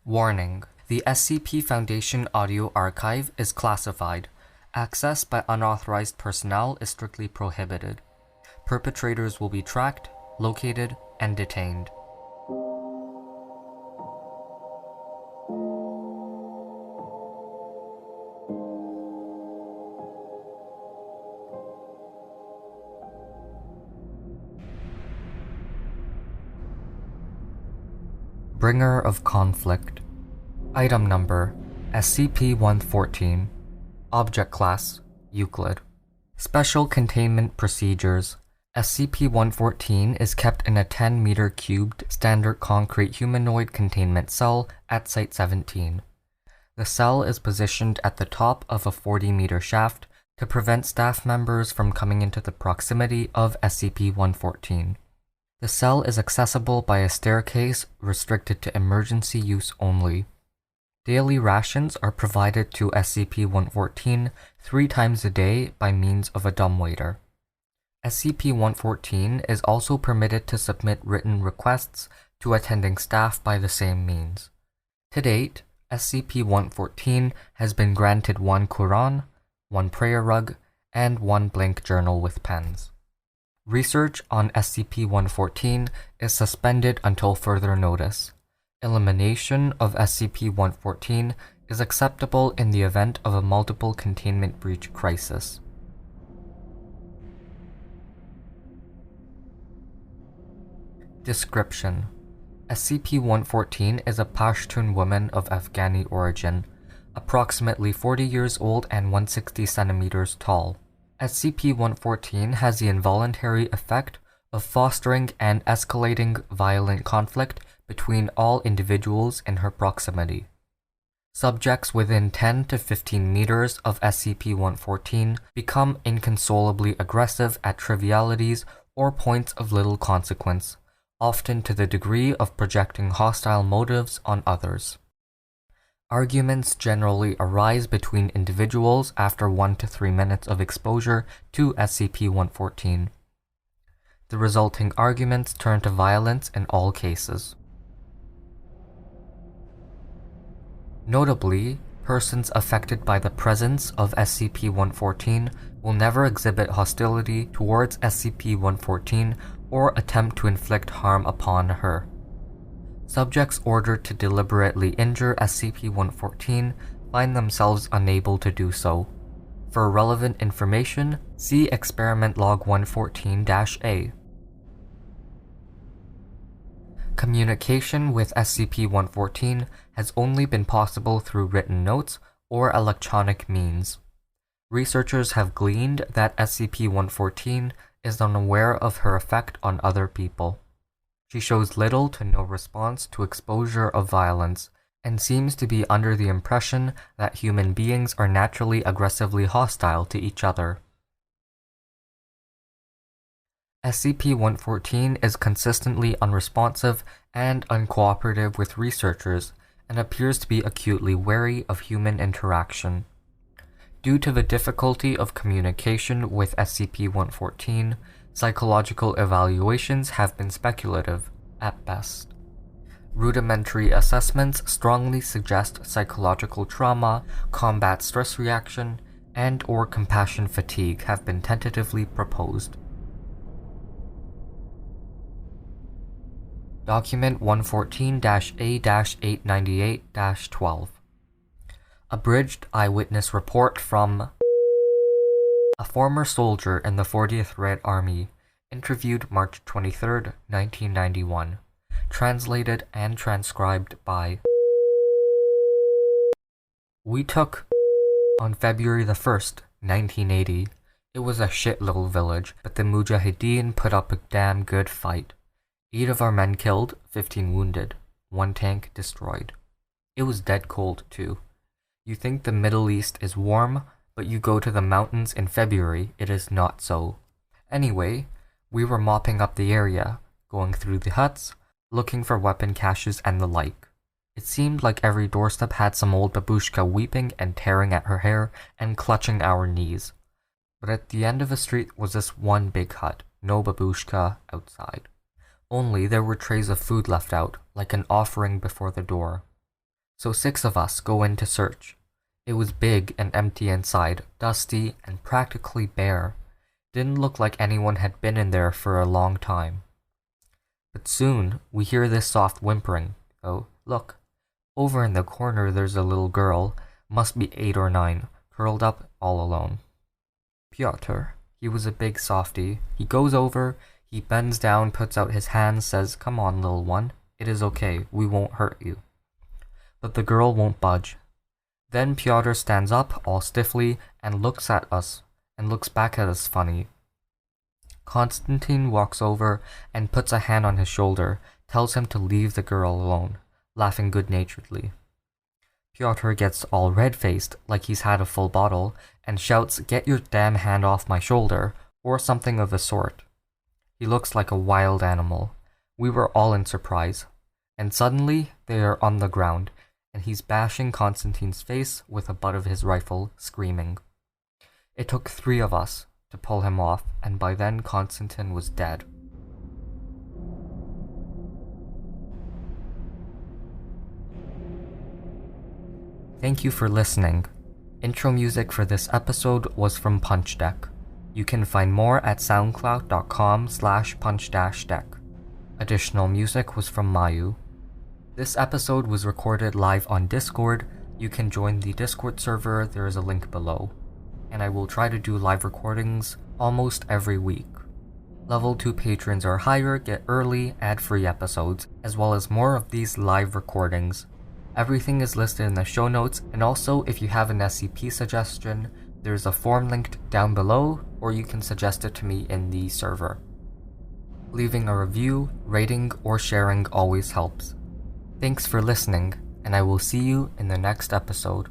Warning: the SCP Foundation audio archive is classified. Access by unauthorized personnel is strictly prohibited. Perpetrators will be tracked, located, and detained. Bringer of Conflict. Item Number: SCP-114. Object Class: Euclid. Special Containment Procedures. SCP-114 is kept in a 10-meter cubed standard concrete humanoid containment cell at Site-17. The cell is positioned at the top of a 40-meter shaft to prevent staff members from coming into the proximity of SCP-114. The cell is accessible by a staircase restricted to emergency use only. Daily rations are provided to SCP-114 3 times a day by means of a dumbwaiter. SCP-114 is also permitted to submit written requests to attending staff by the same means. To date, SCP-114 has been granted 1 Quran, 1 prayer rug, and 1 blank journal with pens. Research on SCP-114 is suspended until further notice. Elimination of SCP-114 is acceptable in the event of a multiple containment breach crisis. Description: SCP-114 is a Pashtun woman of Afghani origin, approximately 40 years old and 160 centimeters tall. SCP-114 has the involuntary effect of fostering and escalating violent conflict between all individuals in her proximity. Subjects within 10 to 15 meters of SCP-114 become inconsolably aggressive at trivialities or points of little consequence, often to the degree of projecting hostile motives on others. Arguments generally arise between individuals after 1 to 3 minutes of exposure to SCP-114. The resulting arguments turn to violence in all cases. Notably, persons affected by the presence of SCP-114 will never exhibit hostility towards SCP-114 or attempt to inflict harm upon her. Subjects ordered to deliberately injure SCP-114 find themselves unable to do so. For relevant information, see Experiment Log 114-A. Communication with SCP-114 has only been possible through written notes or electronic means. Researchers have gleaned that SCP-114 is unaware of her effect on other people. She shows little to no response to exposure of violence, and seems to be under the impression that human beings are naturally aggressively hostile to each other. SCP-114 is consistently unresponsive and uncooperative with researchers, and appears to be acutely wary of human interaction. Due to the difficulty of communication with SCP-114, psychological evaluations have been speculative, at best. Rudimentary assessments strongly suggest psychological trauma, combat stress reaction, and/or compassion fatigue have been tentatively proposed. Document 114-A-898-12. Abridged eyewitness report from a former soldier in the 40th Red Army, interviewed March 23, 1991. Translated and transcribed by We took on February the 1st, 1980. It was a shit little village, but the Mujahideen put up a damn good fight. 8 of our men killed, 15 wounded, 1 tank destroyed. It was dead cold, too. You think the Middle East is warm, but you go to the mountains in February, it is not so. Anyway, we were mopping up the area, going through the huts, looking for weapon caches and the like. It seemed like every doorstep had some old babushka weeping and tearing at her hair and clutching our knees. But at the end of the street was this one big hut, no babushka outside. Only there were trays of food left out, like an offering before the door. So 6 of us go in to search. It was big and empty inside, dusty and practically bare. Didn't look like anyone had been in there for a long time. But soon, we hear this soft whimpering. Oh, look. Over in the corner there's a little girl, must be 8 or 9, curled up all alone. Pyotr, he was a big softy. He goes over, he bends down, puts out his hands, says, "Come on, little one. It is okay, we won't hurt you." But the girl won't budge. Then Pyotr stands up all stiffly and looks at us, and looks back at us funny. Konstantin walks over and puts a hand on his shoulder, tells him to leave the girl alone, laughing good-naturedly. Pyotr gets all red-faced, like he's had a full bottle, and shouts, "Get your damn hand off my shoulder," or something of the sort. He looks like a wild animal. We were all in surprise. And suddenly, they are on the ground, and he's bashing Konstantin's face with the butt of his rifle, screaming. It took 3 of us to pull him off, and by then Konstantin was dead. Thank you for listening. Intro music for this episode was from Punch Deck. You can find more at soundcloud.com/punch-deck. Additional music was from Mayu. This episode was recorded live on Discord. You can join the Discord server, there is a link below. And I will try to do live recordings almost every week. Level 2 patrons or higher get early, ad-free episodes, as well as more of these live recordings. Everything is listed in the show notes, and also if you have an SCP suggestion, there's a form linked down below, or you can suggest it to me in the server. Leaving a review, rating, or sharing always helps. Thanks for listening, and I will see you in the next episode.